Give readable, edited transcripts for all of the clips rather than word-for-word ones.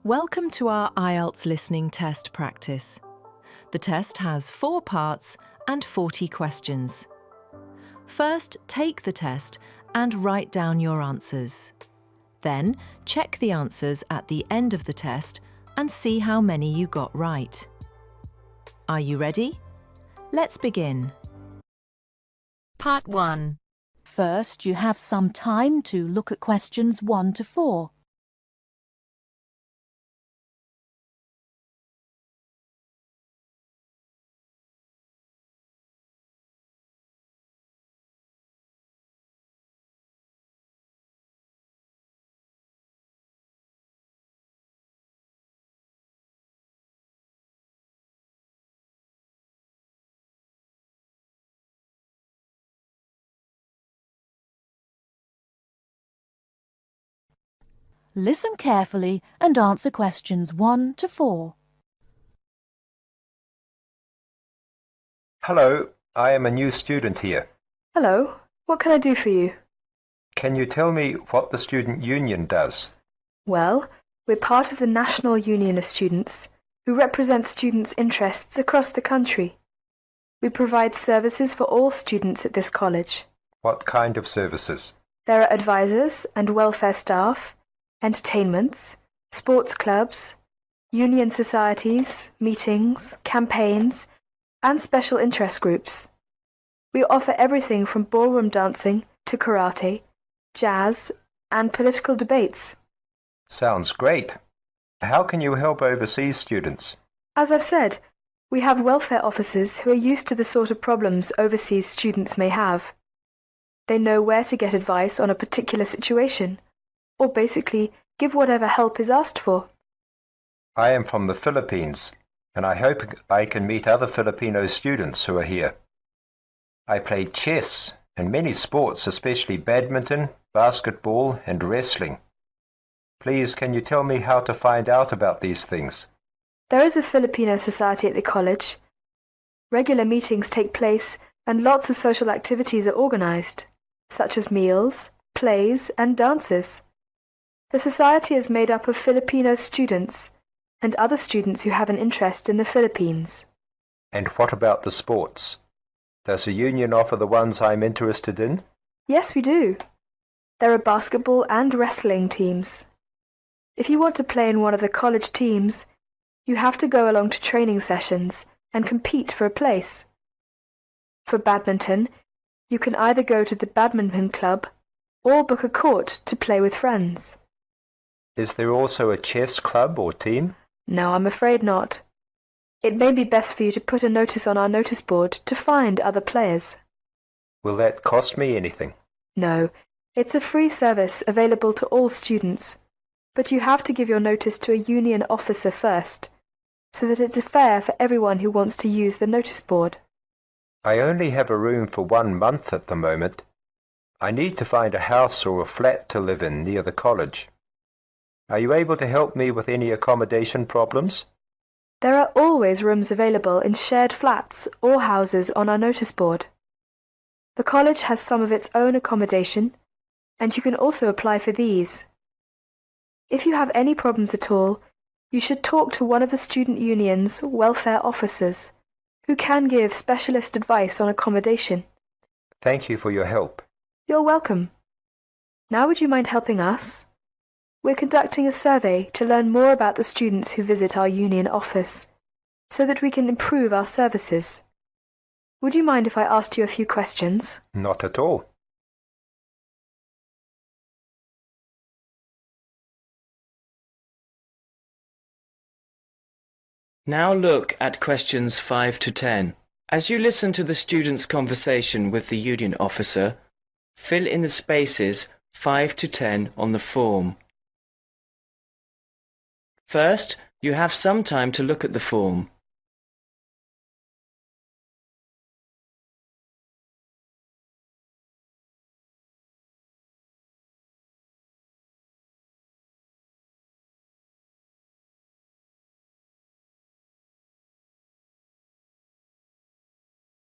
Welcome to our IELTS listening test practice. The test has 4 parts and 40 questions. First, take the test and write down your answers. Then, check the answers at the end of the test and see how many you got right. Are you ready? Let's begin. Part 1. First, you have some time to look at questions 1 to 4. Listen carefully and answer questions 1 to 4. Hello, I am a new student here. Hello, what can I do for you? Can you tell me what the student union does? Well, we're part of the National Union of Students, who represent students' interests across the country. We provide services for all students at this college. What kind of services? There are advisors and welfare staff, entertainments, sports clubs, union societies, meetings, campaigns, and special interest groups. We offer everything from ballroom dancing to karate, jazz, and political debates. Sounds great. How can you help overseas students? As I've said, we have welfare officers who are used to the sort of problems overseas students may have. They know where to get advice on a particular situation, or basically give whatever help is asked for. I am from the Philippines, and I hope I can meet other Filipino students who are here. I play chess and many sports, especially badminton, basketball, and wrestling. Please, can you tell me how to find out about these things? There is a Filipino society at the college. Regular meetings take place and lots of social activities are organized, such as meals, plays, and dances. The society is made up of Filipino students and other students who have an interest in the Philippines. And what about the sports? Does the union offer the ones I'm interested in? Yes, we do. There are basketball and wrestling teams. If you want to play in one of the college teams, you have to go along to training sessions and compete for a place. For badminton, you can either go to the badminton club or book a court to play with friends. Is there also a chess club or team? No, I'm afraid not. It may be best for you to put a notice on our notice board to find other players. Will that cost me anything? No, it's a free service available to all students, but you have to give your notice to a union officer first, so that it's fair for everyone who wants to use the notice board. I only have a room for 1 month at the moment. I need to find a house or a flat to live in near the college. Are you able to help me with any accommodation problems? There are always rooms available in shared flats or houses on our notice board. The college has some of its own accommodation, and you can also apply for these. If you have any problems at all, you should talk to one of the student union's welfare officers, who can give specialist advice on accommodation. Thank you for your help. You're welcome. Now would you mind helping us? We're conducting a survey to learn more about the students who visit our union office, so that we can improve our services. Would you mind if I asked you a few questions? Not at all. Now look at questions 5 to 10. As you listen to the student's conversation with the union officer, fill in the spaces 5 to 10 on the form. First, you have some time to look at the form.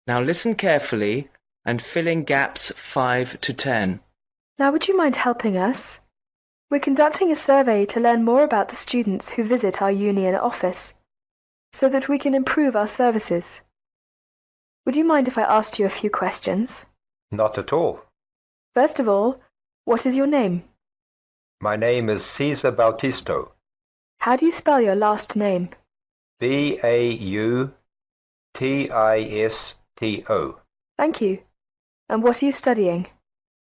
Now listen carefully and fill in gaps 5 to 10. Now would you mind helping us? We're conducting a survey to learn more about the students who visit our union office, so that we can improve our services. Would you mind if I asked you a few questions? Not at all. First of all, what is your name? My name is Cesar Bautisto. How do you spell your last name? Bautisto. Thank you. And what are you studying?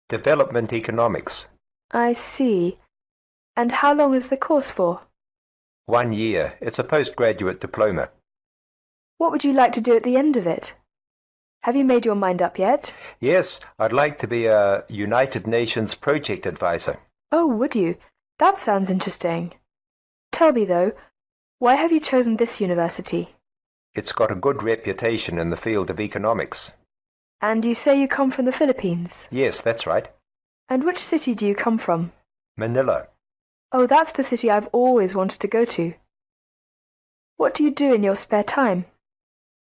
Development Economics. I see. And how long is the course for? 1 year. It's a postgraduate diploma. What would you like to do at the end of it? Have you made your mind up yet? Yes, I'd like to be a United Nations project advisor. Oh, would you? That sounds interesting. Tell me, though, why have you chosen this university? It's got a good reputation in the field of economics. And you say you come from the Philippines? Yes, that's right. And which city do you come from? Manila. Oh, that's the city I've always wanted to go to. What do you do in your spare time?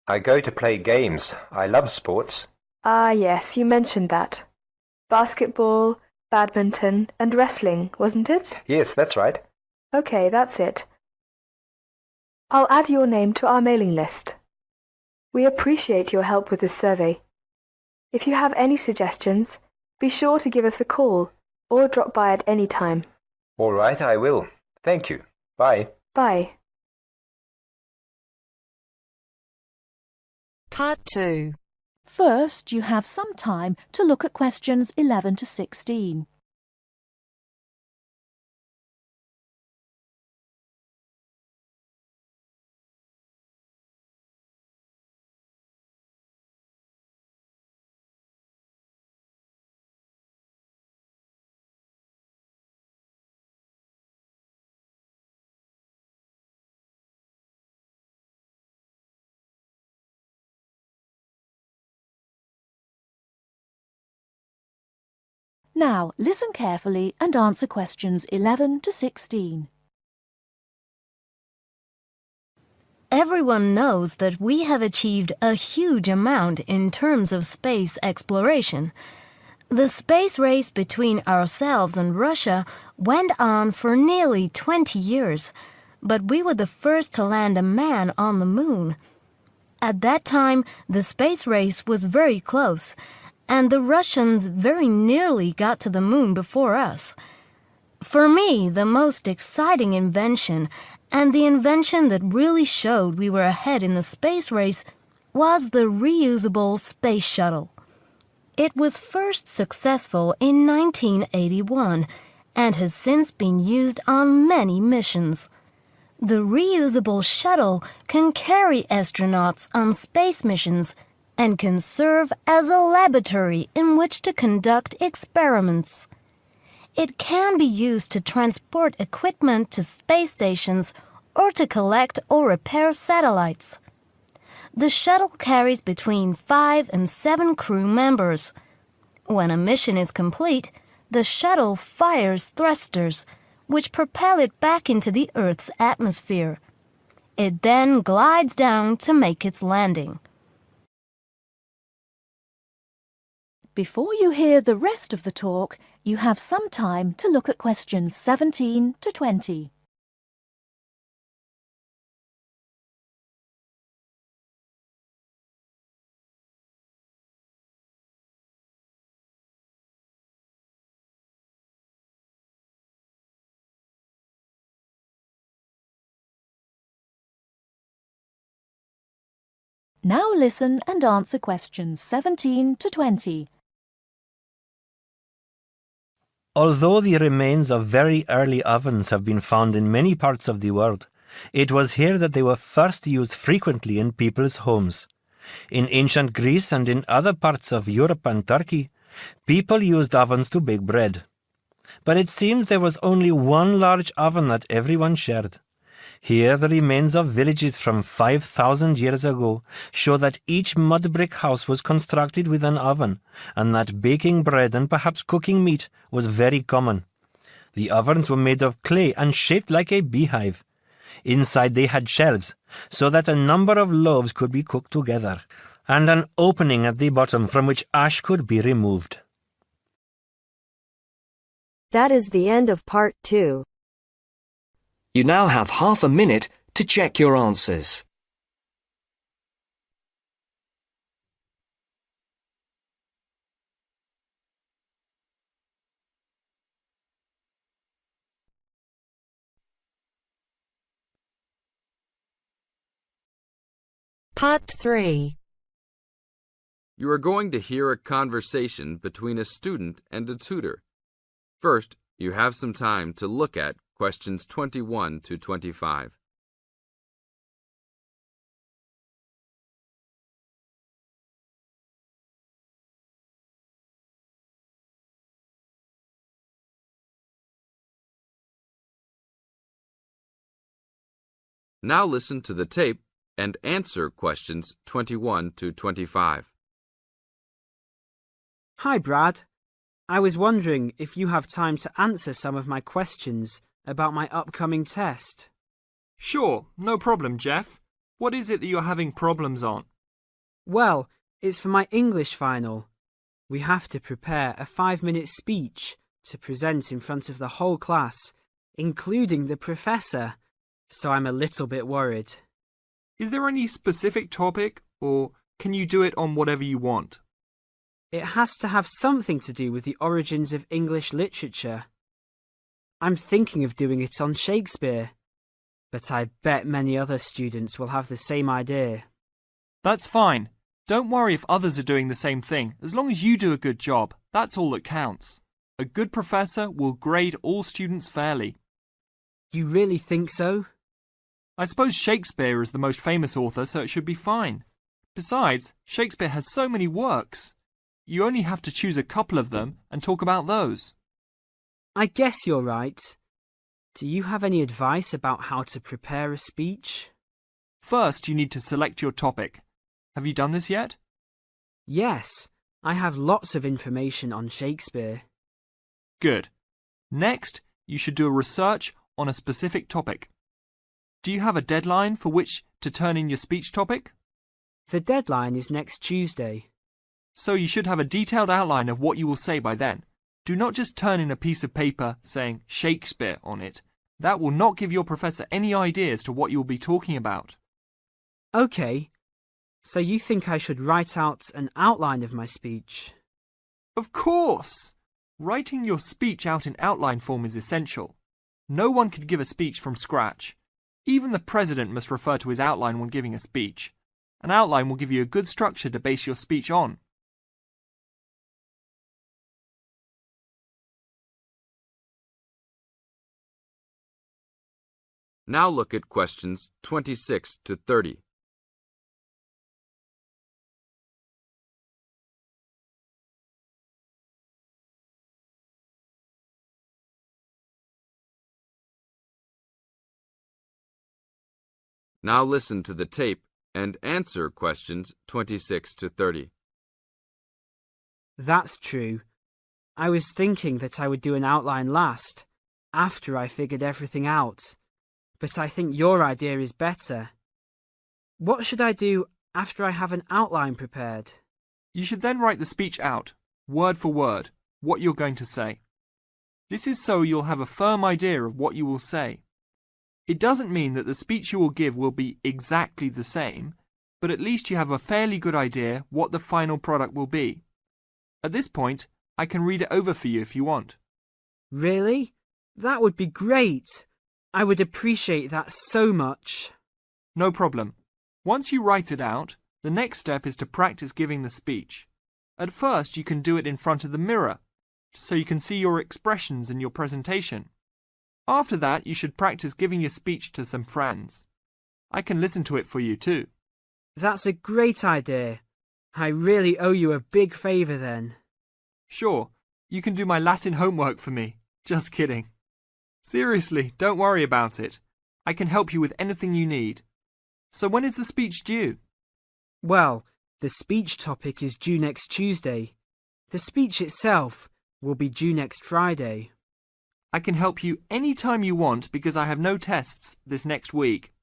I go to play games. I love sports. Ah, yes, you mentioned that. Basketball, badminton, and wrestling, wasn't it? Yes, that's right. Okay, that's it. I'll add your name to our mailing list. We appreciate your help with this survey. If you have any suggestions, be sure to give us a call or drop by at any time. All right, I will. Thank you. Bye. Bye. Part 2. First, you have some time to look at questions 11 to 16. Now, listen carefully and answer questions 11 to 16. Everyone knows that we have achieved a huge amount in terms of space exploration. The space race between ourselves and Russia went on for nearly 20 years, but we were the first to land a man on the moon. At that time, the space race was very close, and the Russians very nearly got to the moon before us. For me, the most exciting invention, and the invention that really showed we were ahead in the space race, was the reusable space shuttle. It was first successful in 1981 and has since been used on many missions. The reusable shuttle can carry astronauts on space missions and can serve as a laboratory in which to conduct experiments. It can be used to transport equipment to space stations or to collect or repair satellites. The shuttle carries between 5 and 7 crew members. When a mission is complete, the shuttle fires thrusters, which propel it back into the Earth's atmosphere. It then glides down to make its landing. Before you hear the rest of the talk, you have some time to look at questions 17 to 20. Now listen and answer questions 17 to 20. Although the remains of very early ovens have been found in many parts of the world, it was here that they were first used frequently in people's homes. In ancient Greece and in other parts of Europe and Turkey, people used ovens to bake bread. But it seems there was only one large oven that everyone shared. Here, the remains of villages from 5,000 years ago show that each mud brick house was constructed with an oven, and that baking bread and perhaps cooking meat was very common. The ovens were made of clay and shaped like a beehive. Inside they had shelves, so that a number of loaves could be cooked together, and an opening at the bottom from which ash could be removed. That is the end of part 2. You now have half a minute to check your answers. Part 3. You are going to hear a conversation between a student and a tutor. First, you have some time to look at questions 21 to 25. Now listen to the tape and answer questions 21 to 25. Hi, Brad. I was wondering if you have time to answer some of my questions about my upcoming test. Sure, no problem, Jeff. What is it that you're having problems on? Well, it's for my English final. We have to prepare a 5-minute speech to present in front of the whole class, including the professor, so I'm a little bit worried. Is there any specific topic, or can you do it on whatever you want? It has to have something to do with the origins of English literature. I'm thinking of doing it on Shakespeare, but I bet many other students will have the same idea. That's fine. Don't worry if others are doing the same thing. As long as you do a good job, that's all that counts. A good professor will grade all students fairly. You really think so? I suppose Shakespeare is the most famous author, so it should be fine. Besides, Shakespeare has so many works. You only have to choose a couple of them and talk about those. I guess you're right. Do you have any advice about how to prepare a speech? First, you need to select your topic. Have you done this yet? Yes, I have lots of information on Shakespeare. Good. Next, you should do a research on a specific topic. Do you have a deadline for which to turn in your speech topic? The deadline is next Tuesday. So you should have a detailed outline of what you will say by then. Do not just turn in a piece of paper saying Shakespeare on it. That will not give your professor any idea as to what you will be talking about. OK. So you think I should write out an outline of my speech? Of course! Writing your speech out in outline form is essential. No one could give a speech from scratch. Even the president must refer to his outline when giving a speech. An outline will give you a good structure to base your speech on. Now look at questions 26 to 30. Now listen to the tape and answer questions 26 to 30. That's true. I was thinking that I would do an outline last, after I figured everything out. But I think your idea is better. What should I do after I have an outline prepared? You should then write the speech out, word for word, what you're going to say. This is so you'll have a firm idea of what you will say. It doesn't mean that the speech you will give will be exactly the same, but at least you have a fairly good idea what the final product will be. At this point, I can read it over for you if you want. Really? That would be great. I would appreciate that so much. No problem. Once you write it out, the next step is to practice giving the speech. At first, you can do it in front of the mirror, so you can see your expressions in your presentation. After that, you should practice giving your speech to some friends. I can listen to it for you too. That's a great idea. I really owe you a big favour then. Sure, you can do my Latin homework for me. Just kidding. Seriously, don't worry about it. I can help you with anything you need. So when is the speech due? Well, the speech topic is due next Tuesday. The speech itself will be due next Friday. I can help you any time you want because I have no tests this next week.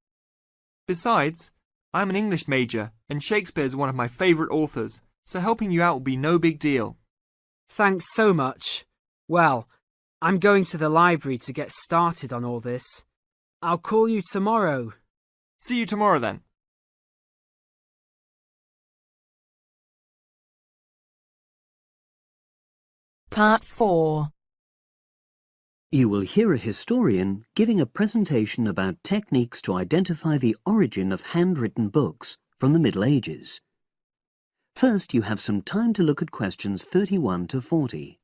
Besides, I'm an English major and Shakespeare's one of my favourite authors, so helping you out will be no big deal. Thanks so much. Well, I'm going to the library to get started on all this. I'll call you tomorrow. See you tomorrow then. Part 4. You will hear a historian giving a presentation about techniques to identify the origin of handwritten books from the Middle Ages. First, you have some time to look at questions 31 to 40.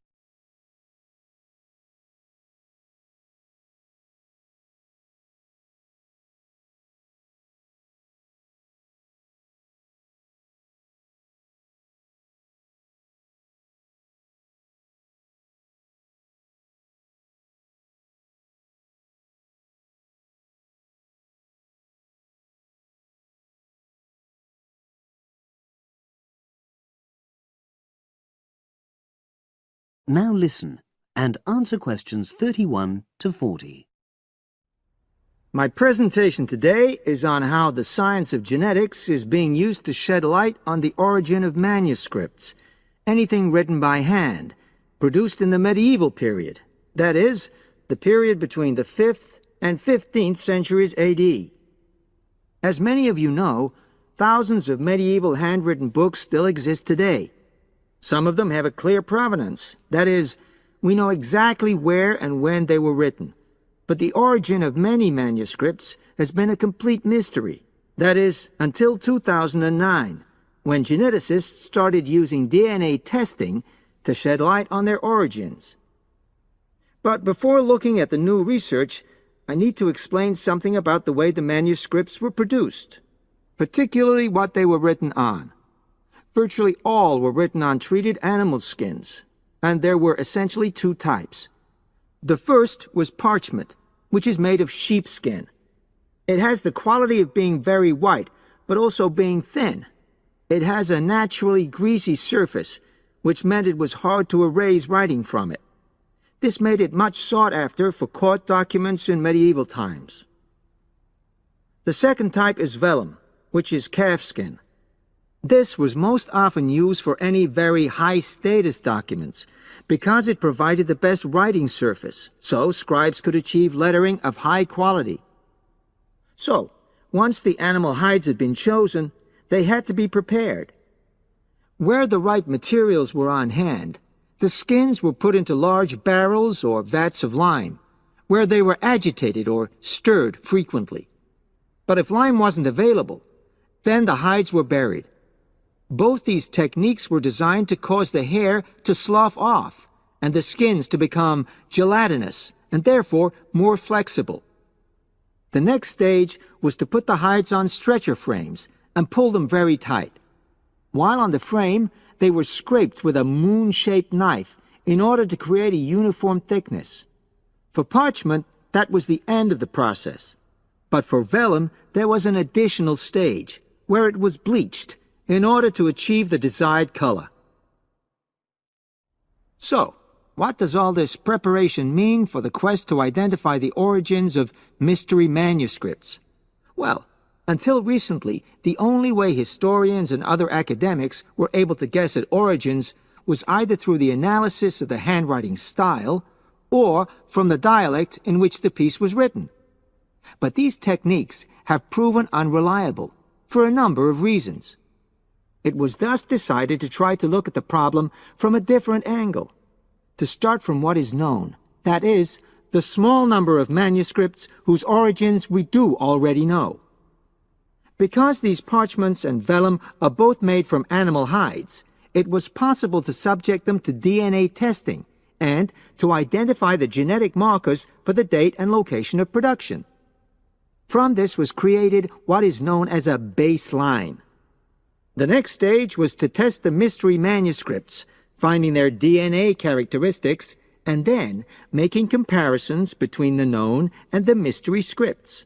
Now listen and answer questions 31 to 40. My presentation today is on how the science of genetics is being used to shed light on the origin of manuscripts, anything written by hand, produced in the medieval period, that is, the period between the 5th and 15th centuries AD. As many of you know, thousands of medieval handwritten books still exist today. Some of them have a clear provenance. That is, we know exactly where and when they were written. But the origin of many manuscripts has been a complete mystery. That is, until 2009, when geneticists started using DNA testing to shed light on their origins. But before looking at the new research, I need to explain something about the way the manuscripts were produced, particularly what they were written on. Virtually all were written on treated animal skins, and there were essentially two types. The first was parchment, which is made of sheepskin. It has the quality of being very white, but also being thin. It has a naturally greasy surface, which meant it was hard to erase writing from it. This made it much sought after for court documents in medieval times. The second type is vellum, which is calfskin. This was most often used for any very high-status documents because it provided the best writing surface, so scribes could achieve lettering of high quality. So, once the animal hides had been chosen, they had to be prepared. Where the right materials were on hand, the skins were put into large barrels or vats of lime, where they were agitated or stirred frequently. But if lime wasn't available, then the hides were buried. Both these techniques were designed to cause the hair to slough off and the skins to become gelatinous and therefore more flexible. The next stage was to put the hides on stretcher frames and pull them very tight. While on the frame, they were scraped with a moon-shaped knife in order to create a uniform thickness. For parchment, that was the end of the process. But for vellum, there was an additional stage, where it was bleached in order to achieve the desired color. So, what does all this preparation mean for the quest to identify the origins of mystery manuscripts? Well, until recently, the only way historians and other academics were able to guess at origins was either through the analysis of the handwriting style or from the dialect in which the piece was written. But these techniques have proven unreliable for a number of reasons. It was thus decided to try to look at the problem from a different angle, to start from what is known, that is, the small number of manuscripts whose origins we do already know. Because these parchments and vellum are both made from animal hides, it was possible to subject them to DNA testing and to identify the genetic markers for the date and location of production. From this was created what is known as a baseline. The next stage was to test the mystery manuscripts, finding their DNA characteristics, and then making comparisons between the known and the mystery scripts.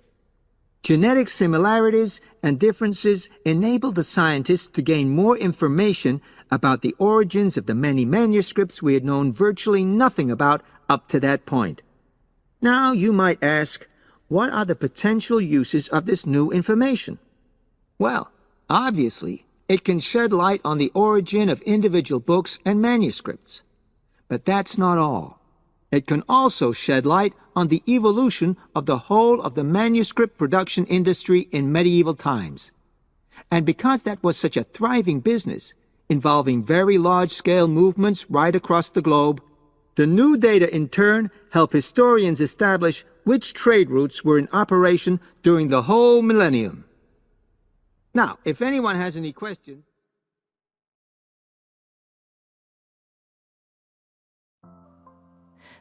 Genetic similarities and differences enabled the scientists to gain more information about the origins of the many manuscripts we had known virtually nothing about up to that point. Now you might ask, what are the potential uses of this new information? Well, obviously, it can shed light on the origin of individual books and manuscripts. But that's not all. It can also shed light on the evolution of the whole of the manuscript production industry in medieval times. And because that was such a thriving business, involving very large-scale movements right across the globe, the new data in turn help historians establish which trade routes were in operation during the whole millennium. Now, if anyone has any questions...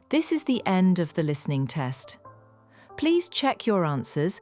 This is the end of the listening test. Please check your answers.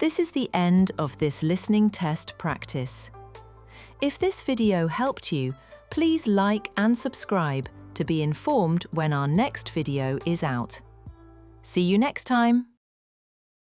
This is the end of this listening test practice. If this video helped you, please like and subscribe to be informed when our next video is out. See you next time!